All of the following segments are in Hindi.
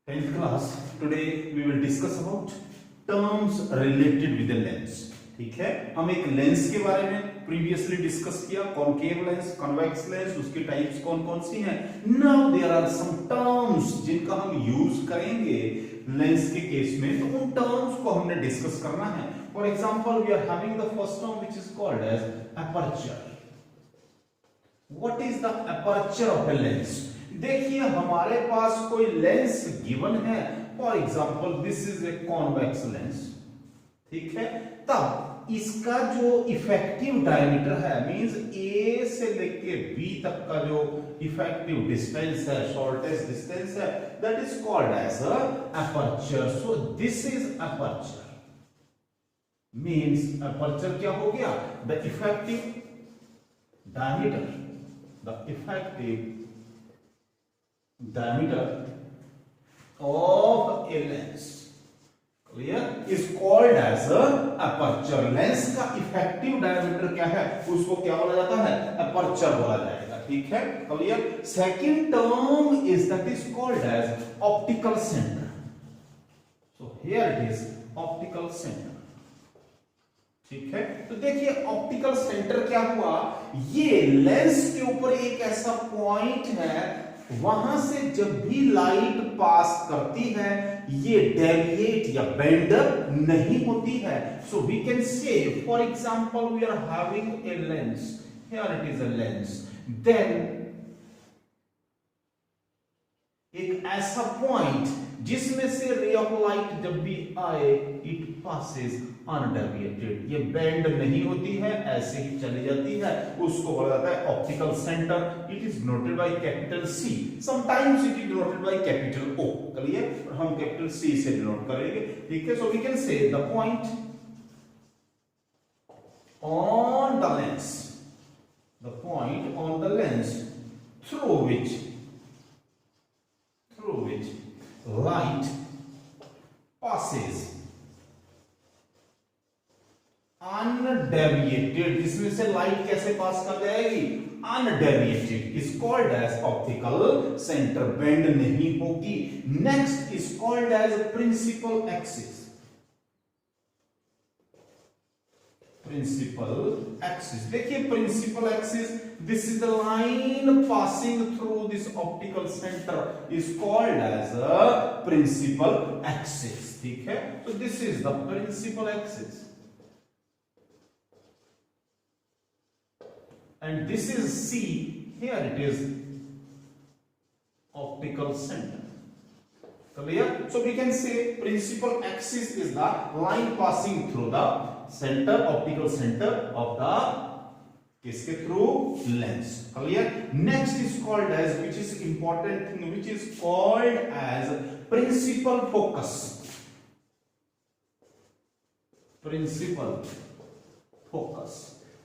10th class. Today we will discuss about terms related with the lens. ठीक है, हम एक लेंस के बारे में प्रीवियसली डिस्कस किया, कॉनकेव लेंस, कॉन्वेक्स लेंस, उसके टाइप्स कौन कौन सी हैं. Now there are some terms जिनका हम यूज करेंगे लेंस के केस में, तो उन टर्म्स को हमने डिस्कस करना है. For example we are having the first term which is called as aperture. What is the aperture of a lens? देखिए हमारे पास कोई लेंस गिवन है, for example this is a convex lens. ठीक है, तब इसका जो इफेक्टिव डायमीटर है, मींस ए से लेके बी तक का जो इफेक्टिव डिस्टेंस है, शॉर्टेस्ट डिस्टेंस है, that is called as a aperture. So this is aperture. Means aperture क्या हो गया? The effective diameter, the effective diameter of a lens, clear, is called as a aperture. Lens का इफेक्टिव डायमीटर क्या है, उसको क्या बोला जाता है? अपर्चर बोला जाएगा. ठीक है, clear. Second term is that is called as optical centre. So here it is optical centre. ठीक है, तो देखिए ऑप्टिकल सेंटर क्या हुआ, ये लेंस के ऊपर एक ऐसा पॉइंट है, वहां से जब भी लाइट पास करती है ये डेविएट या बेंड नहीं होती है. So we can say for example we are having a lens, here it is a lens, then एक ऐसा पॉइंट जिसमें से रे ऑफ लाइट जब भी आए इट पासेस अनडेविएटेड, ये बेंड नहीं होती है, ऐसे ही चली जाती है, उसको बोला जाता है optical centre. It is noted by capital C, sometimes it is noted by capital O. Clear, हम कैपिटल सी से डिनोट करेंगे. ठीक है, so we can say the point on the lens, the point on the lens through which light passes undeviated. इसमें से लाइट कैसे पास कर जाएगी? Undeviated is called as optical centre, bend नहीं होगी. Next is called as principal axis. Principal axis, देखिए principal axis, this is the line passing through this optical centre is called as a principal axis. ठीक है, तो this is the principal axis and this is C, here it is optical center. Clear? So we can say principal axis is the line passing through the center, optical center of the किसके through lens. Clear? Next is called as, which is important thing, which is called as principal focus. Principal focus.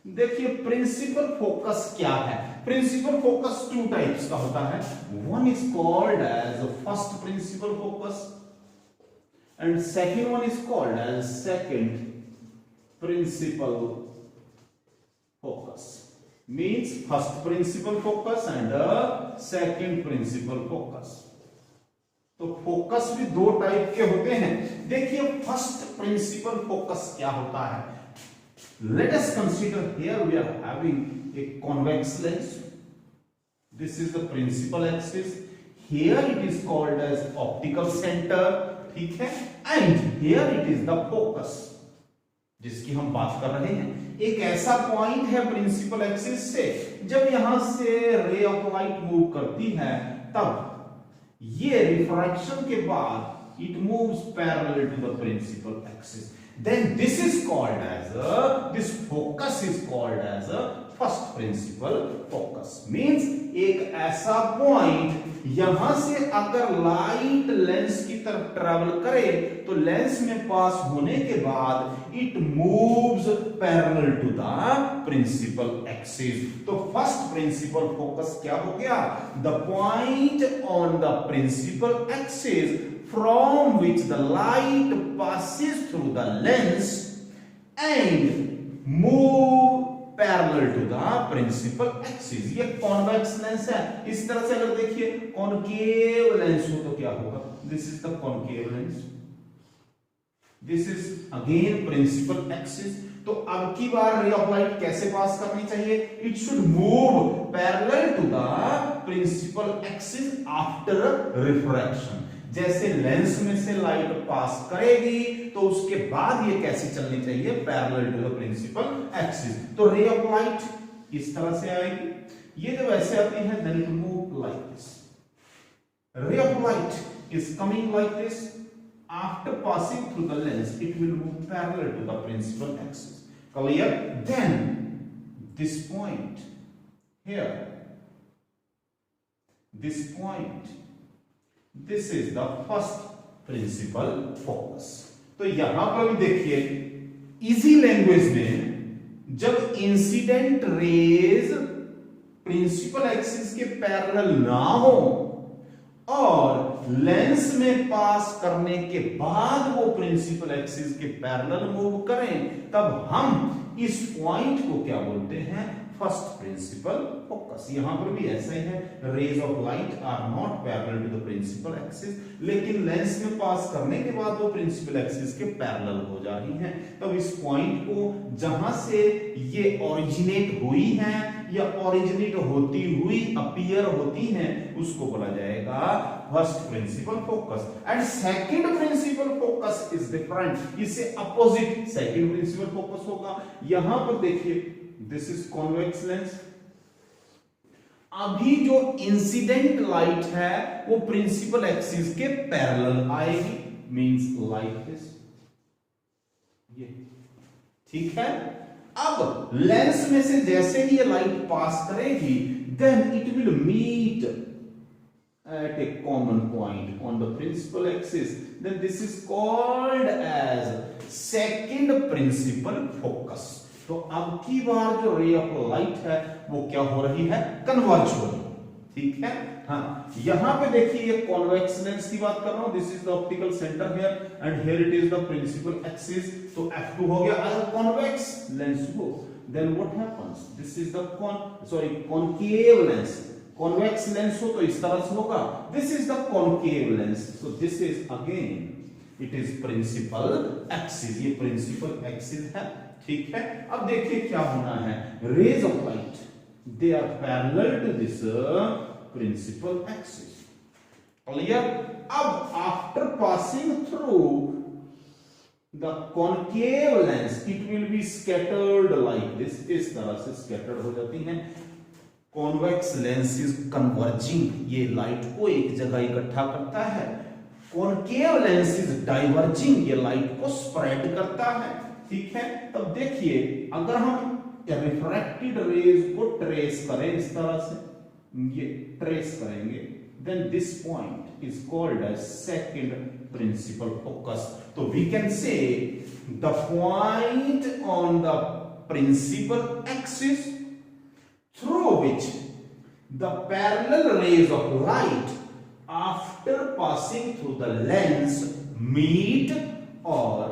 देखिए प्रिंसिपल फोकस क्या है? प्रिंसिपल फोकस टू टाइप्स का होता है. One is called as first principal focus and second one is called as second principal focus. Means first principal focus and second principal focus. तो फोकस भी दो टाइप के होते हैं. देखिए फर्स्ट प्रिंसिपल फोकस क्या होता है? Let us consider here we are having a convex lens. This is the principal axis. Here it is called as optical center. ठीक है, and here it is the focus जिसकी हम बात कर रहे हैं. एक ऐसा पॉइंट है प्रिंसिपल एक्सिस से, जब यहां से रे ऑफ लाइट मूव करती है तब ये रिफ्रैक्शन के बाद it moves parallel to the principal axis. Then this is called as this focus is called as a first principal focus. Means एक ऐसा पॉइंट यहां से अगर लाइट लेंस की तरफ ट्रेवल करे तो लेंस में पास होने के बाद it moves parallel to the principal axis. तो फर्स्ट प्रिंसिपल फोकस क्या हो गया? The point on the principal axis from which the light passes through the lens and move parallel to the principal axis. ये कॉन्वेक्स लेंस है. इस तरह से अगर देखिए कॉनकेव लेंस हो तो क्या होगा? this is the concave lens, this is again principal axis. तो अब की बार रे ऑफ लाइट कैसे पास करनी चाहिए? It should move parallel to the principal axis after refraction. जैसे लेंस में से लाइट पास करेगी तो उसके बाद ये कैसे चलनी चाहिए? Parallel to the principal axis. तो रे ऑफ लाइट इस तरह से आएगी, ये जब ऐसे आती है then it move like this. Ray of light is coming like this, after passing through the lens it will move parallel to the principal axis. Clear? Then this point here, this point, this is the first principal focus. तो यहां पर भी देखिए इजी लैंग्वेज में जब इंसिडेंट रेज प्रिंसिपल एक्सिस के पैरेलल ना हो और लेंस में पास करने के बाद वो प्रिंसिपल एक्सिस के पैरेलल मूव करें, तब हम इस पॉइंट को क्या बोलते हैं? First principal focus. यहां पर भी ऐसा ही है, rays of light are not parallel to the principal axis, लेकिन लेंस में पास करने के बाद वो प्रिंसिपल एक्सिस के पैरेलल हो जा रही हैं। तब इस पॉइंट को जहां से ये ओरिजिनेट हुई है या ओरिजिनेट होती हुई अपीयर होती हैं, उसको बोला जाएगा first principal focus. And second principal focus is different, इससे अपोजिट सेकंड प्रिंसिपल फोकस होगा। यहां पर देखिए दिस इज कॉन्वेक्स लेंस। अभी जो इंसिडेंट लाइट है वो प्रिंसिपल एक्सिस के पैरेलल आएगी, मींस लाइक दिस, ये ठीक है। अब लेंस में से जैसे ही ये लाइट पास करेगी then it will meet at a common point on the principal axis, then this is called as second principal focus. तो अब की बार जो रे ऑफ लाइट है वो क्या हो रही है? कन्वर्ज हो रही है, ठीक है। हाँ, यहां पे देखिए ये कॉन्वेक्स लेंस की बात कर रहा हूं, this is the optical centre here and here it is the principal axis. तो F2 हो गया। अगर कॉन्वेक्स लेंस हो then what happens? This is the concave lens. Convex lens हो तो इस तरह से होगा, this is the concave lens, so this is again it is principal axis, ये प्रिंसिपल एक्सिस है, ठीक है। अब देखिए क्या होना है, rays of light they are parallel to this principal axis, clear. अब after passing through the concave lens it will be scattered like this, इस तरह से स्कैटर्ड हो जाती हैं। कॉन्वेक्स लेंस इज कन्वर्जिंग, ये लाइट को एक जगह इकट्ठा करता है। कॉनकेव लेंस इज डाइवर्जिंग, ये लाइट को स्प्रेड करता है, ठीक है। तब देखिए अगर हम रिफ्रैक्टेड रेज को ट्रेस करें इस तरह से, ये ट्रेस करेंगे, then this point is called as second principal focus. तो we can say the point on the principal axis through which the parallel rays of light after passing through the lens meet or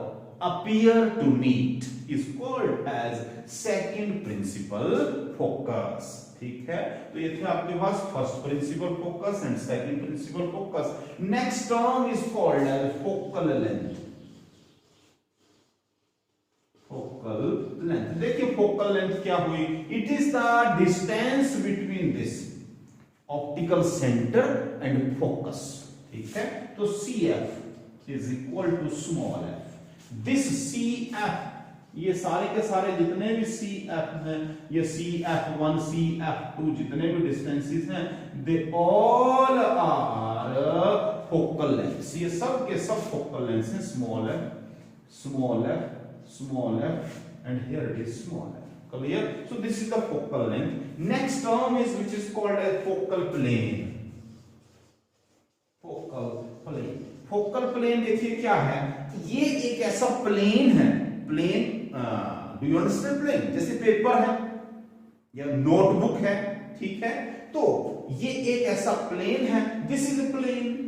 appear to meet is called as second principal focus, ठीक है। तो ये थे आपके पास first principal focus and second principal focus. Next term is called as focal length. Focal length, देखिए फोकल लेंथ क्या हुई? It is the distance between this optical centre and focus, ठीक है। तो CF is equal to small f। This CF, ये सारे के सारे जितने भी CF हैं, ये CF1 CF2 जितने भी डिस्टेंसेस हैं, they all are focal length. ये सब के सब फोकल लेंथ हैं, small f, small f, small f, and here it is small f, clear? So this is the focal length. Next term is which is called as focal plane. Focal plane, focal plane देखिए क्या है, ये एक ऐसा प्लेन है, plane, do you understand plane? जैसे पेपर है या नोटबुक है, ठीक है। तो ये एक ऐसा प्लेन है, this is a plane,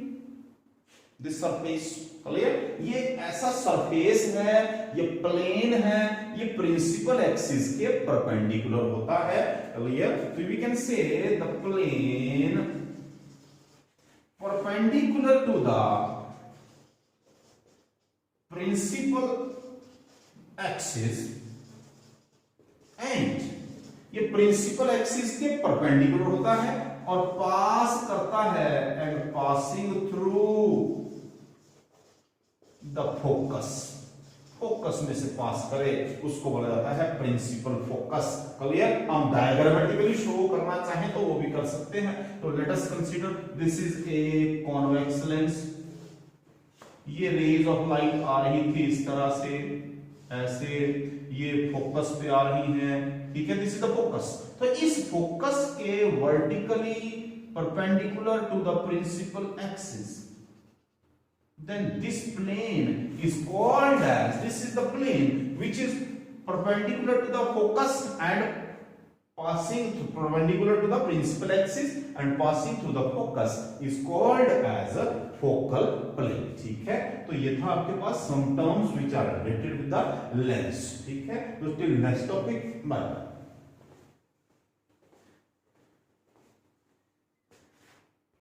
this surface, clear. ये ऐसा सरफेस है, ये प्लेन है, ये प्रिंसिपल एक्सिस के परपेंडिकुलर होता है, क्लियर। तो we can say the plane perpendicular to the principal axis and ये प्रिंसिपल एक्सिस के परपेंडिकुलर होता है और पास करता है and passing through the focus, focus में से पास करे उसको बोला जाता है प्रिंसिपल फोकस। क्लियर? हम डायग्रामेटिकली शो करना चाहें तो वो भी कर सकते हैं। तो let us consider this is a convex lens, ये रेज ऑफ लाइट आ रही थी इस तरह से, ऐसे ये फोकस पे आ रही है, ठीक है, दिस इज द फोकस। तो इस फोकस के vertically perpendicular to the principal axis, then this plane is called as, this is the plane which is perpendicular to the focus and passing through, perpendicular to the principal axis and passing through the focus is called as a focal plane। ठीक है, तो ये था आपके पास some terms which are related with the lens। ठीक है, तो till next topic, bye।